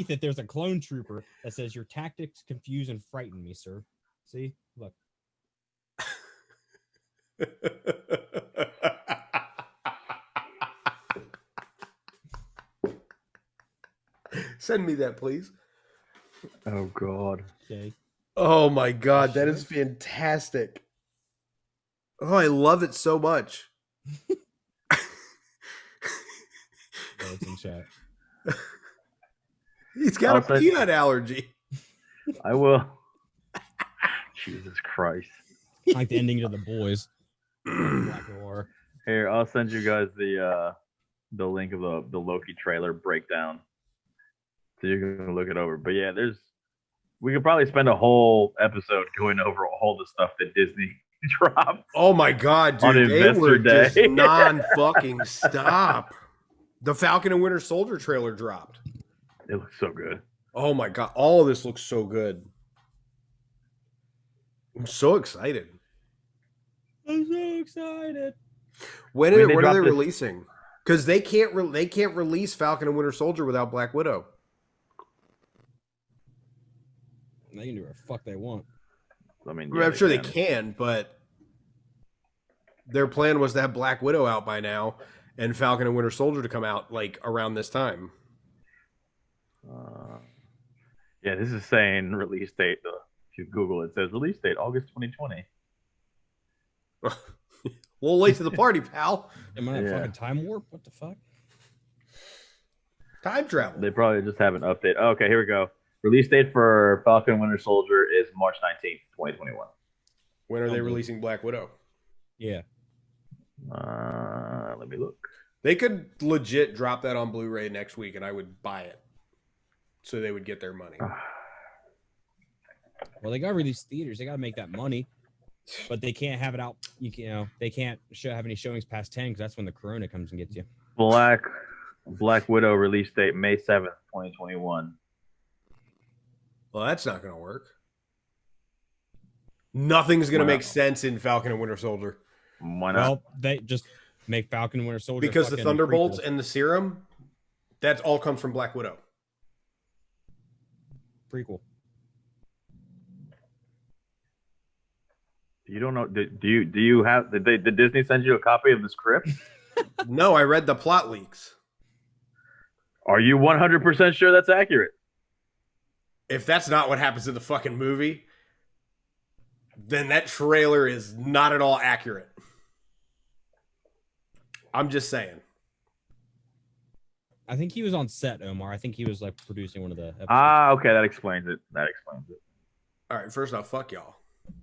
it, there's a clone trooper that says, "Your tactics confuse and frighten me, sir." See? Look. Send me that, please. Oh God. Okay. Oh my god, that Shit. is fantastic. Oh, I love it so much. It's in chat. He's got I'll a say- peanut allergy. I will. Jesus Christ. Like the ending to The Boys. Black Noir. Here, I'll send you guys the link of the Loki trailer breakdown, so you can look it over. But yeah, we could probably spend a whole episode going over all the stuff that Disney dropped. Oh my god, On dude, they Investor were Day. just non-fucking stop. The Falcon and Winter Soldier trailer dropped. It looks so good. Oh my god, all of this looks so good. I'm so excited. I'm so excited. When When are they they drop this- releasing? Because they can't release Falcon and Winter Soldier without Black Widow. They can do whatever the fuck they want. I mean, I'm sure they can, but their plan was to have Black Widow out by now and Falcon and Winter Soldier to come out like around this time. Yeah, this is saying release date. If you Google it, it says release date August 2020. A little late to the party, pal. Am I a Yeah. fucking time warp? What the fuck? Time travel. They probably just have an update. Oh, okay, here we go. Release date for Falcon and Winter Soldier is March 19th, 2021. When are they Okay. releasing Black Widow? Yeah. Let me look. They could legit drop that on Blu-ray next week, and I would buy it, so they would get their money. Well, they got to release theaters. They got to make that money, but they can't have it out. You know, they can't have any showings past 10 because that's when the Corona comes and gets you. Black Widow release date May 7th, 2021. Well, that's not going to work. Nothing's going to Wow. make sense in Falcon and Winter Soldier Why not? Well, they just make Falcon and Winter Soldier because the fucking Thunderbolts prequel. and the Serum, that all comes from Black Widow. Prequel. You don't know? Do you have? Did Disney send you a copy of the script? No, I read the plot leaks. Are you 100% sure that's accurate? If that's not what happens in the fucking movie, then that trailer is not at all accurate. I'm just saying. I think he was on set, Omar. I think he was like producing one of the episodes. Okay, that explains it. All right, first off, fuck y'all.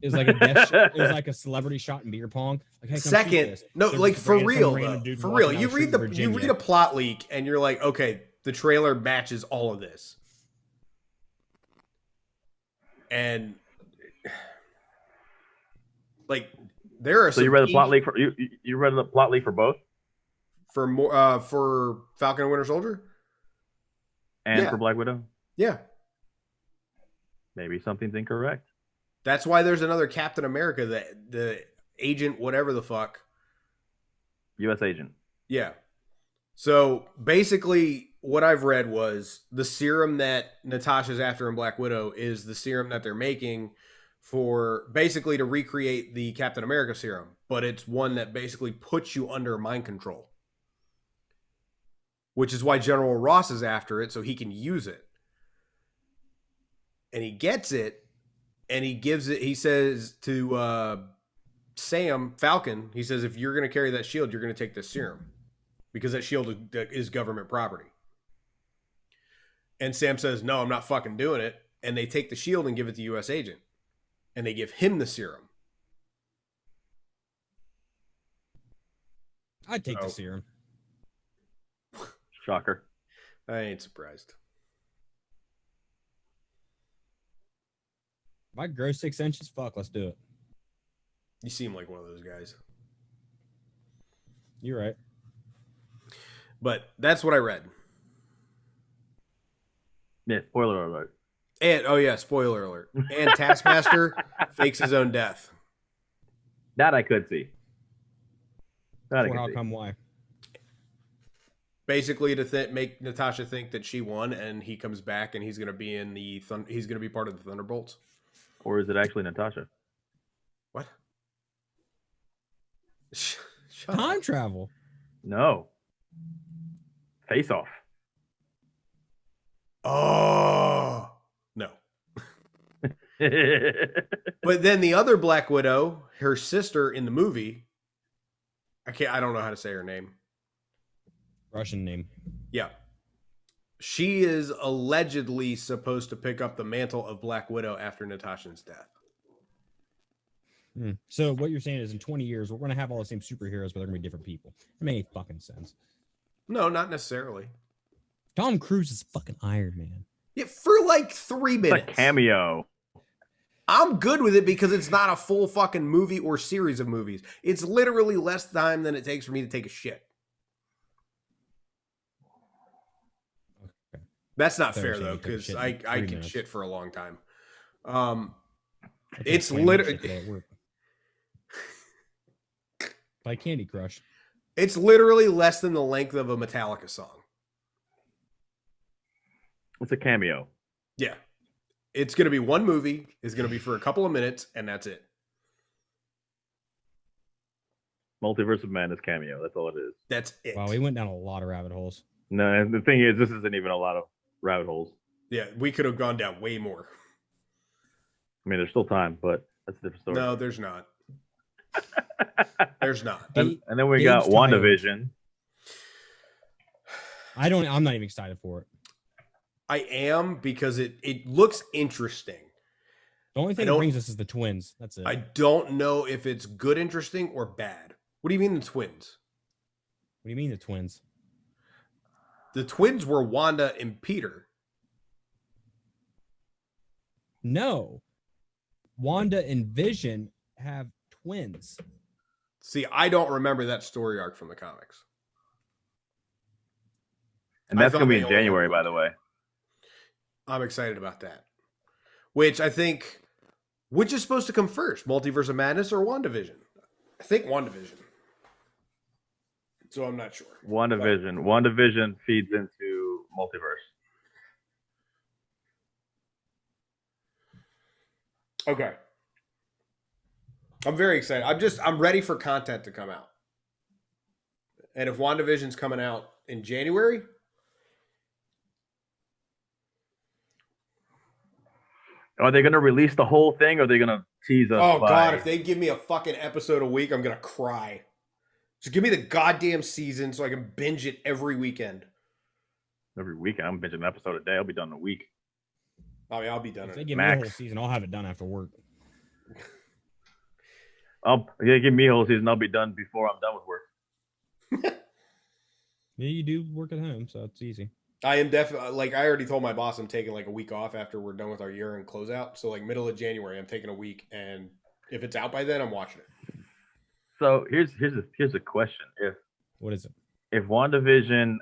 It was like a it was like a celebrity shot in beer pong. Like, hey, come shoot Second, this. no, They're like just for bringing some real, random though. dude For walking real. down You the read street in you Virginia. read a plot leak and you're like, okay, the trailer matches all of this. And like there are So you read the plot leak for you read the plot leak for both for more for Falcon and Winter Soldier? and Yeah. for Black Widow? Yeah. Maybe something's incorrect. That's why there's another Captain America, the agent, whatever the fuck. U.S. agent. Yeah. So basically, what I've read was the serum that Natasha's after in Black Widow is the serum that they're making for basically to recreate the Captain America serum, but it's one that basically puts you under mind control, which is why General Ross is after it so he can use it. And he gets it, and he gives it. He says to Sam Falcon, he says, if you're going to carry that shield, you're going to take this serum because that shield is government property. And Sam says, no, I'm not fucking doing it. And they take the shield and give it to the U.S. agent, and they give him the serum. I'd take Oh. the serum. Shocker. I ain't surprised. If I grow 6 inches, fuck, let's do it. You seem like one of those guys. You're right. But that's what I read. Yeah. Spoiler alert. And oh yeah, spoiler alert. And Taskmaster fakes his own death. That I could see. That I For could how see. come why? Basically to make Natasha think that she won, and he comes back and he's going to be in the he's going to be part of the Thunderbolts. Or is it actually Natasha? What? Shut Time up. travel. No. Face Off. Oh no. But then the other Black Widow, her sister in the movie, I don't know how to say her name. Russian name. Yeah. She is allegedly supposed to pick up the mantle of Black Widow after Natasha's death. So what you're saying is in 20 years, we're going to have all the same superheroes, but they're going to be different people. It makes fucking sense. No, not necessarily. Tom Cruise is fucking Iron Man. Yeah, for like 3 minutes. It's a cameo. I'm good with it because it's not a full fucking movie or series of movies. It's literally less time than it takes for me to take a shit. That's not fair though, because I can shit for a long time. It's literally by Candy Crush. It's literally less than the length of a Metallica song. It's a cameo. Yeah. It's going to be one movie. It's going to be for a couple of minutes, and that's it. Multiverse of Madness cameo. That's all it is. That's it. Wow, we went down a lot of rabbit holes. No, and the thing is, this isn't even a lot of rabbit holes. Yeah, we could have gone down way more. I mean, there's still time, but that's a different story. No, there's not. There's not. And then we got WandaVision. I'm not even excited for it. I am, because it looks interesting. The only thing that brings us is the twins. That's it. I don't know if it's good, interesting, or bad. What do you mean the twins? What do you mean the twins? The twins were Wanda and Peter. No. Wanda and Vision have twins. See, I don't remember that story arc from the comics. And that's going to be in January, by the way. I'm excited about that. Which is supposed to come first? Multiverse of Madness or WandaVision? I think WandaVision. So I'm not sure. WandaVision. WandaVision feeds into Multiverse. Okay. I'm very excited. I'm ready for content to come out. And if WandaVision's coming out in January, are they going to release the whole thing, or are they going to tease us? Oh, God, if they give me a fucking episode a week, I'm going to cry. Just give me the goddamn season so I can binge it every weekend. Every weekend? I'm binging an episode a day. I'll be done in a week. Oh, yeah, I'll be done. If they give me a whole season, I'll have it done after work. Give me a whole season. I'll be done before I'm done with work. Yeah, you do work at home, so it's easy. I am definitely, I already told my boss I'm taking like a week off after we're done with our year-end closeout. So like middle of January, I'm taking a week, and if it's out by then, I'm watching it. So here's a question: What is it? If WandaVision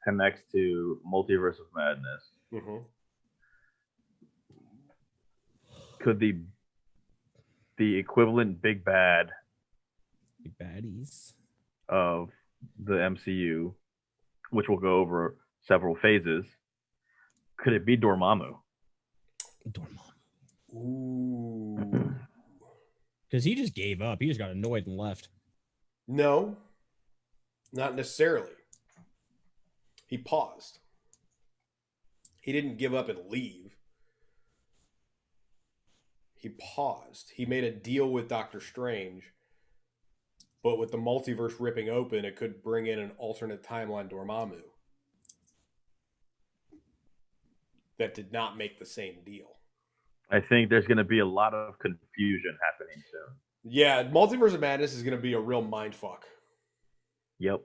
connects to Multiverse of Madness, could the equivalent big baddies of the MCU, which will go over several phases, could it be Dormammu? Ooh. Because he just gave up. He just got annoyed and left. No, not necessarily. He paused. He didn't give up and leave. He paused. He made a deal with Doctor Strange, but with the multiverse ripping open, it could bring in an alternate timeline Dormammu that did not make the same deal. I think there's going to be a lot of confusion happening soon. Yeah, Multiverse of Madness is going to be a real mindfuck. Yep.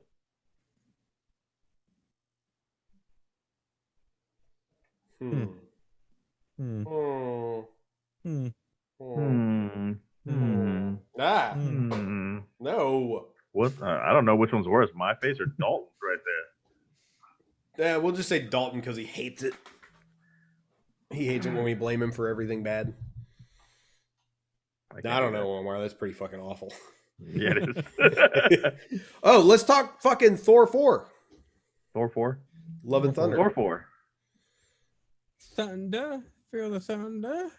No. What? I don't know which one's worse, my face or Dalton's right there. Yeah, we'll just say Dalton because he hates it. He hates it when we blame him for everything bad. I don't know, Omar. That's pretty fucking awful. Yeah, it is. Oh, let's talk fucking Thor 4. Thor 4? Love and Thunder. Thor 4. Thunder. Feel the thunder.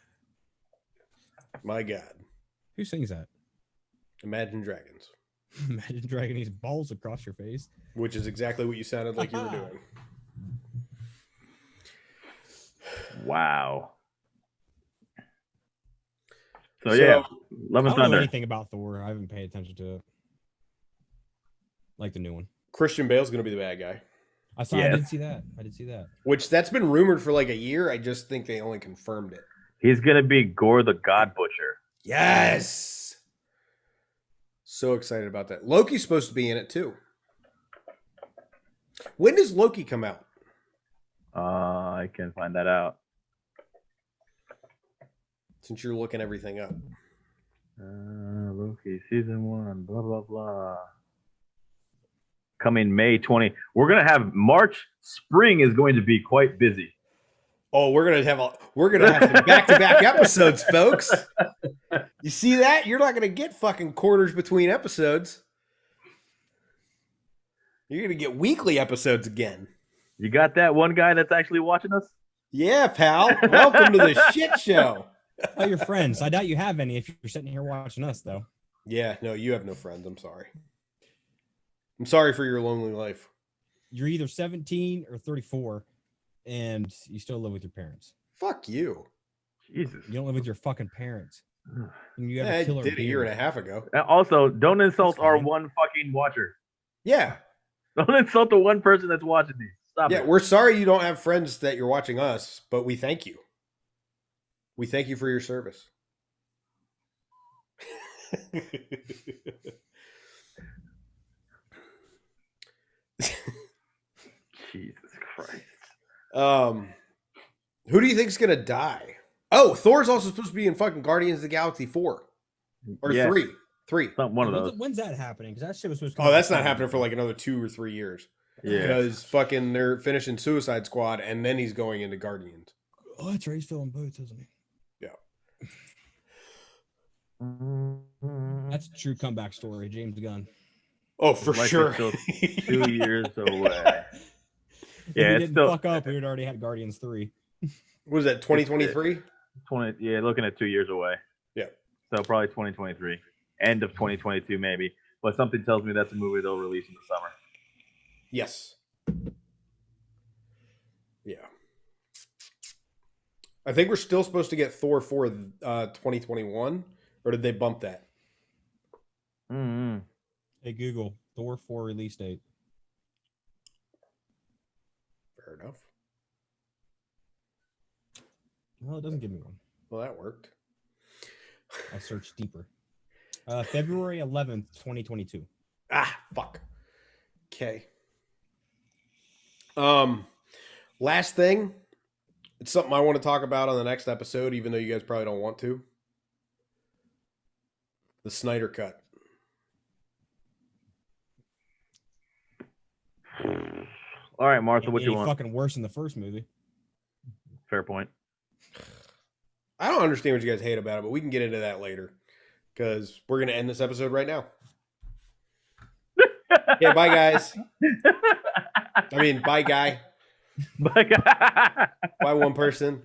My God. Who sings that? Imagine Dragons. Imagine dragging these balls across your face. Which is exactly what you sounded like you were doing. Wow. So yeah, Love I and don't know Thunder. anything about Thor. I haven't paid attention to it. Like the new one. Christian Bale's going to be the bad guy. I did see that. I did see that. Which that's been rumored for like a year. I just think they only confirmed it. He's gonna be Gore the God Butcher. Yes. So excited about that. Loki's supposed to be in it too. When does Loki come out? I can find that out. Since you're looking everything up. Loki season 1. Blah blah blah. Coming May 20. We're gonna have March. Spring is going to be quite busy. Oh, we're gonna have some back-to-back episodes, folks. You see that? You're not gonna get fucking quarters between episodes. You're gonna get weekly episodes again. You got that one guy that's actually watching us? Yeah, pal. Welcome to the shit show. Oh, your friends. I doubt you have any if you're sitting here watching us, though. Yeah, no, you have no friends. I'm sorry. I'm sorry for your lonely life. You're either 17 or 34, and you still live with your parents. Fuck you. Jesus. You don't live with your fucking parents. And you have I a killer did a year beard. and a half ago. Also, don't insult That's our fine. one fucking watcher. Yeah. Don't insult the one person that's watching these. Stop Yeah, it. we're sorry you don't have friends that you're watching us, but we thank you. We thank you for your service. Jesus Christ. Who do you think's gonna die? Oh, Thor's also supposed to be in fucking Guardians of the Galaxy 4 or Yeah. 3. 3. One of those. When's that happening? Because that shit was supposed to. Oh, that's not happening for like another 2 or 3 years. Yeah. Because fucking they're finishing Suicide Squad and then he's going into Guardians. Oh, that's right. He's filling both, isn't he? That's a true comeback story, James Gunn. Oh, for Like sure. it's still 2 years away. If Yeah, we it's didn't still fuck up, we would already had Guardians 3. What is that, 2023? 20. Yeah, looking at 2 years away. Yeah. So probably 2023, end of 2022 maybe. But something tells me that's a movie they'll release in the summer. Yes. Yeah. I think we're still supposed to get Thor 4 2021, or did they bump that? Mm-hmm. Hey, Google, Thor 4 release date. Fair enough. Well, it doesn't give me one. Well, that worked. I'll search deeper. February 11th, 2022. Ah, fuck. Okay. Last thing. It's something I want to talk about on the next episode, even though you guys probably don't want to. The Snyder Cut. All right, Martha, what you Any want? fucking worse than the first movie. Fair point. I don't understand what you guys hate about it, but we can get into that later. Because we're going to end this episode right now. Yeah, bye, guys. I mean, bye, guy. Bye. Bye, one person.